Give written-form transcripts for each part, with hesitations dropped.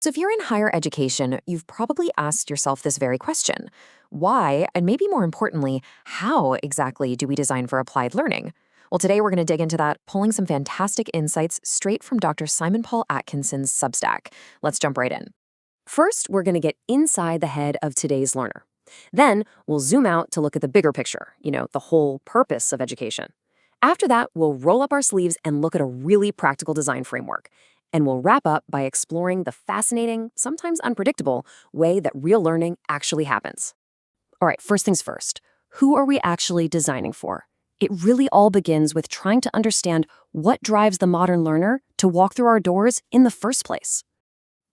So if you're in higher education, you've probably asked yourself this very question. Why, and maybe more importantly, how exactly do we design for applied learning? Well, today we're going to dig into that, pulling some fantastic insights straight from Dr. Simon Paul Atkinson's Substack. Let's jump right in. First, we're going to get inside the head of today's learner. Then, we'll zoom out to look at the bigger picture, the whole purpose of education. After that, we'll roll up our sleeves and look at a really practical design framework. And we'll wrap up by exploring the fascinating, sometimes unpredictable, way that real learning actually happens. All right, first things first. Who are we actually designing for? It really all begins with trying to understand what drives the modern learner to walk through our doors in the first place.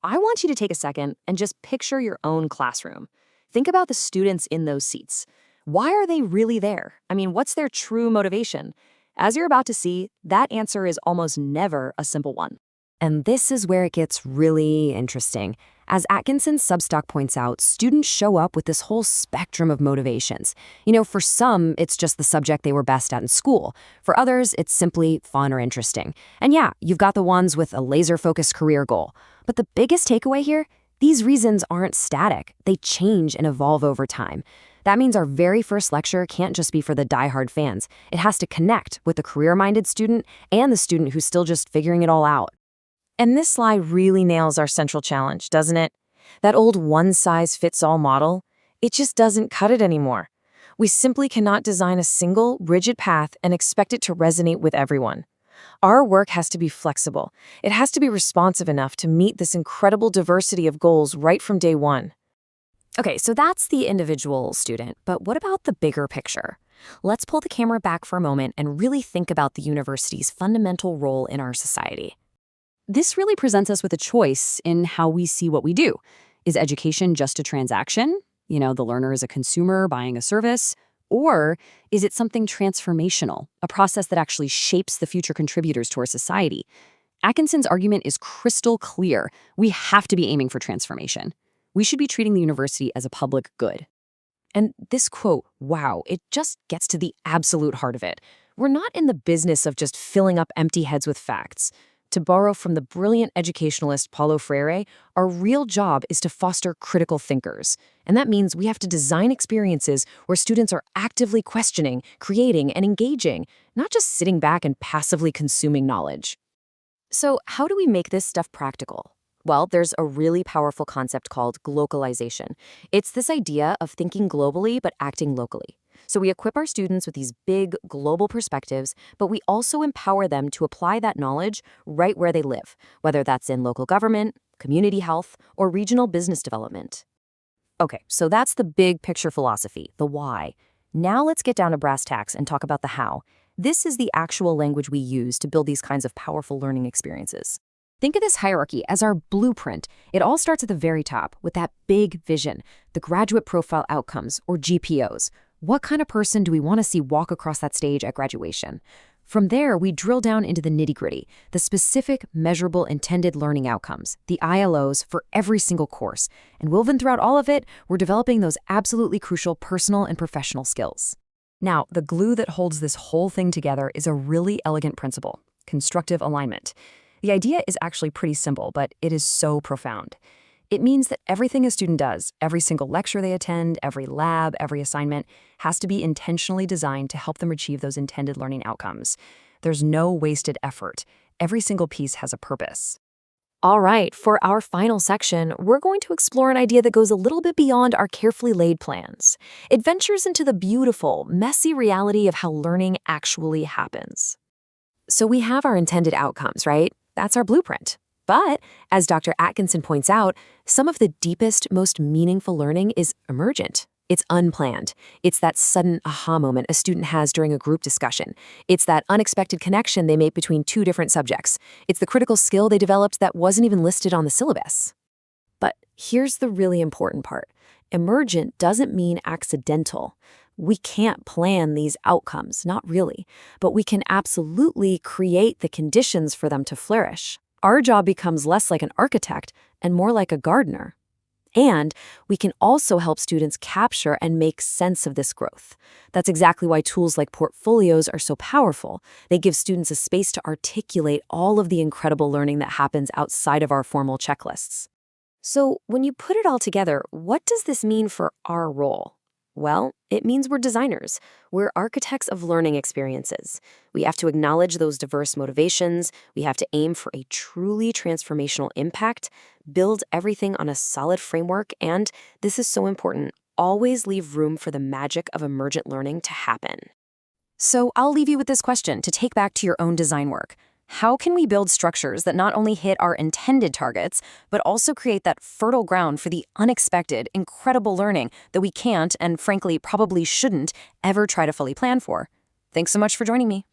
I want you to take a second and just picture your own classroom. Think about the students in those seats. Why are they really there? What's their true motivation? As you're about to see, that answer is almost never a simple one. And this is where it gets really interesting. As Atkinson's Substack points out, students show up with this whole spectrum of motivations. For some, it's just the subject they were best at in school. For others, it's simply fun or interesting. And yeah, you've got the ones with a laser-focused career goal. But the biggest takeaway here? These reasons aren't static. They change and evolve over time. That means our very first lecture can't just be for the diehard fans. It has to connect with the career-minded student and the student who's still just figuring it all out. And this slide really nails our central challenge, doesn't it? That old one-size-fits-all model, it just doesn't cut it anymore. We simply cannot design a single, rigid path and expect it to resonate with everyone. Our work has to be flexible. It has to be responsive enough to meet this incredible diversity of goals right from day one. Okay, so that's the individual student, but what about the bigger picture? Let's pull the camera back for a moment and really think about the university's fundamental role in our society. This really presents us with a choice in how we see what we do. Is education just a transaction? The learner is a consumer buying a service? Or is it something transformational, a process that actually shapes the future contributors to our society? Atkinson's argument is crystal clear. We have to be aiming for transformation. We should be treating the university as a public good. And this quote, wow, it just gets to the absolute heart of it. We're not in the business of just filling up empty heads with facts. To borrow from the brilliant educationalist Paulo Freire, our real job is to foster critical thinkers. And that means we have to design experiences where students are actively questioning, creating, and engaging, not just sitting back and passively consuming knowledge. So how do we make this stuff practical? Well, there's a really powerful concept called glocalization. It's this idea of thinking globally but acting locally. So we equip our students with these big global perspectives, but we also empower them to apply that knowledge right where they live, whether that's in local government, community health, or regional business development. Okay, so that's the big picture philosophy, the why. Now let's get down to brass tacks and talk about the how. This is the actual language we use to build these kinds of powerful learning experiences. Think of this hierarchy as our blueprint. It all starts at the very top with that big vision, the graduate profile outcomes, or GPOs. What kind of person do we want to see walk across that stage at graduation? From there, we drill down into the nitty-gritty, the specific, measurable, intended learning outcomes, the ILOs for every single course. And woven throughout all of it, we're developing those absolutely crucial personal and professional skills. Now, the glue that holds this whole thing together is a really elegant principle, constructive alignment. The idea is actually pretty simple, but it is so profound. It means that everything a student does, every single lecture they attend, every lab, every assignment, has to be intentionally designed to help them achieve those intended learning outcomes. There's no wasted effort. Every single piece has a purpose. All right, for our final section, we're going to explore an idea that goes a little bit beyond our carefully laid plans. It ventures into the beautiful, messy reality of how learning actually happens. So we have our intended outcomes, right? That's our blueprint. But, as Dr. Atkinson points out, some of the deepest, most meaningful learning is emergent. It's unplanned. It's that sudden aha moment a student has during a group discussion. It's that unexpected connection they make between two different subjects. It's the critical skill they developed that wasn't even listed on the syllabus. But here's the really important part. Emergent doesn't mean accidental. We can't plan these outcomes, not really. But we can absolutely create the conditions for them to flourish. Our job becomes less like an architect and more like a gardener. And we can also help students capture and make sense of this growth. That's exactly why tools like portfolios are so powerful. They give students a space to articulate all of the incredible learning that happens outside of our formal checklists. So, when you put it all together, what does this mean for our role? Well, it means we're designers. We're architects of learning experiences. We have to acknowledge those diverse motivations. We have to aim for a truly transformational impact, build everything on a solid framework, and this is so important, always leave room for the magic of emergent learning to happen. So I'll leave you with this question to take back to your own design work. How can we build structures that not only hit our intended targets, but also create that fertile ground for the unexpected, incredible learning that we can't, and frankly, probably shouldn't, ever try to fully plan for? Thanks so much for joining me.